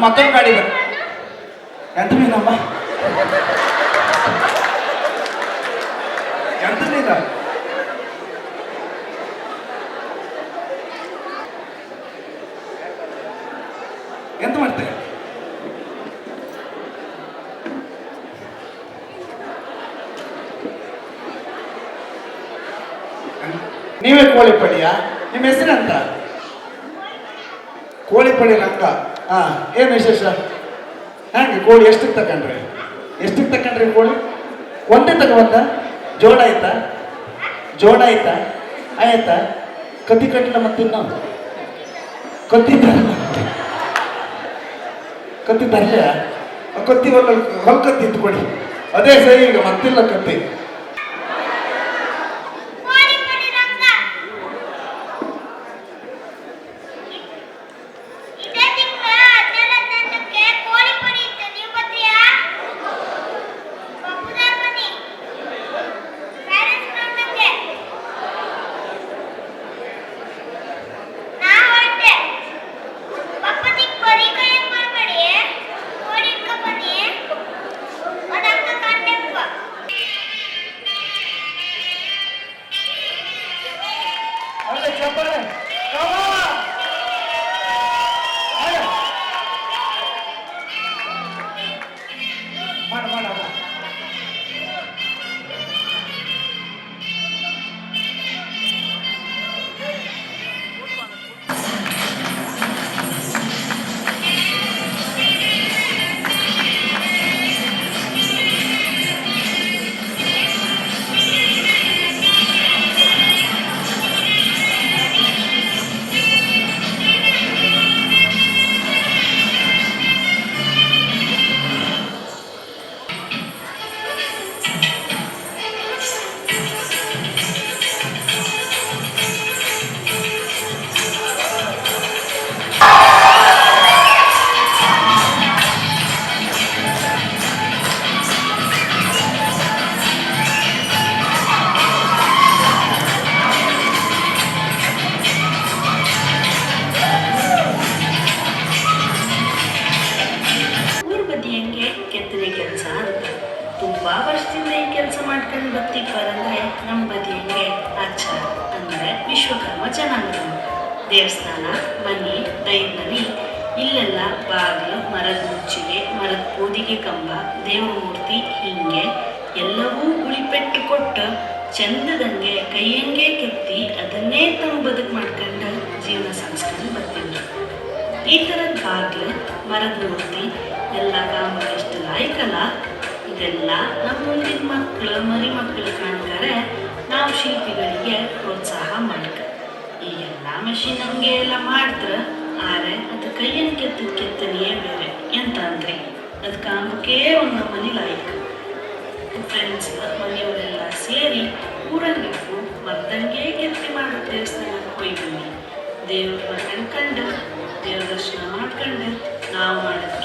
ಮತ್ತೊಂದು ಗಾಡಿ ಬರ್ ಎಂತ ಮೀನಮ್ಮ ಎಂತ ಮೀನ ಎಂತ ಮಾಡ್ತೇವೆ ನೀವೇ ಕೋಳಿ ಪಡಿಯಾ ನಿಮ್ಮ ಹೆಸರಂತ ಕೋಳಿ ಪಡಿ ರಂಗ ಹಾ ಏನು ವಿಶೇಷ ಹಾಗೆ ಕೋಳಿ ಎಷ್ಟಕ್ಕೆ ತಕೊಂಡ್ರಿ ಕೋಳಿ ಒಂದೇ ತಗೊಂಡ ಜೋಡ ಆಯ್ತಾ ಆಯ್ತಾ ಕತ್ತಿ ಕಟ್ಟಿಲ್ಲ ಮತ್ತಿನ್ನ ಕತ್ತಿ ತರಲಿಲ್ಲ ಕತ್ತಿ ಹೊಲ್ಕತ್ತಿ ಇಟ್ಕೊಡಿ ಅದೇ ಸರಿ ಈಗ ಮತ್ತಿಲ್ಲ ಕತ್ತಿ ತುಂಬಾ ವರ್ಷದಿಂದ ಈ ಕೆಲಸ ಮಾಡ್ಕೊಂಡು ಬರ್ತಿದ್ದಾರಂದ್ರೆ ನಮ್ಮ ಬದಿಯಂಗೆ ಆಚಾರ ಅಂದರೆ ವಿಶ್ವಕರ್ಮ ಜನಾಂಗ. ದೇವಸ್ಥಾನ, ಮನೆ, ದೈವಮನೆ ಇಲ್ಲೆಲ್ಲ ಬಾಗಿಲು, ಮರದ ಮುಚ್ಚಿಗೆ, ಮರದ ಪೋದಿಗೆ ಕಂಬ, ದೇವ್ರ ಮೂರ್ತಿ ಹೀಗೆ ಎಲ್ಲವೂ ಉಳಿಪೆಟ್ಟು ಕೊಟ್ಟು ಚಂದದಂಗೆ ಕೈಯಂಗೆ ಕೆತ್ತಿ ಅದನ್ನೇ ತಮ್ಮ ಬದುಕು ಮಾಡ್ಕೊಂಡು ಜೀವನ ಸಾಗಿಸ್ಕೊಂಡು ಬರ್ತಿದ್ರು. ಈ ಥರದ ಬಾಗಿಲು, ಮರದ ಮೂರ್ತಿ ಎಲ್ಲ ಕಾಮ ಎಷ್ಟು ಲಾಯ್ಕಲ್ಲ. ಇದೆಲ್ಲ ನಮ್ಮ ಮುಂದಿನ ಮಕ್ಕಳು ಮರಿ ಮಕ್ಕಳು ಕಾಣ್ತಾರೆ. ನಾವು ಶಿಲ್ಪಿಗಳಿಗೆ ಪ್ರೋತ್ಸಾಹ ಮಾಡ್ಕ ಈಗೆಲ್ಲ ಮಷಿನ್ ಹಂಗೆ ಎಲ್ಲ ಮಾಡ್ತಾರೆ. ಆದರೆ ಅದು ಕೈಯನ್ನು ಕೆತ್ತನೆಯೇ ಬೇರೆ. ಎಂತ ಅಂದ್ರಿ ಅದು ಕಾಮಕ್ಕೆ ಒಂದು ಮನೆ ಲಾಯ್ಕ. ಫ್ರೆಂಡ್ಸ್ ಮನೆಯವರೆಲ್ಲ ಸೇರಿ ಊರಲ್ಲಿಟ್ಟು ಮರ್ದಂಗೆ ಕೆತ್ತಿ ಮಾಡೋ ದೇವಸ್ಥಾನಕ್ಕೆ ಹೋಗಿ ಬನ್ನಿ. ದೇವ್ರನ್ನ ಕಣ್ಕಂಡು ದೇವ್ರ ದರ್ಶನ ಮಾಡ್ಕೊಂಡು ನಾವು ಮಾಡೋದು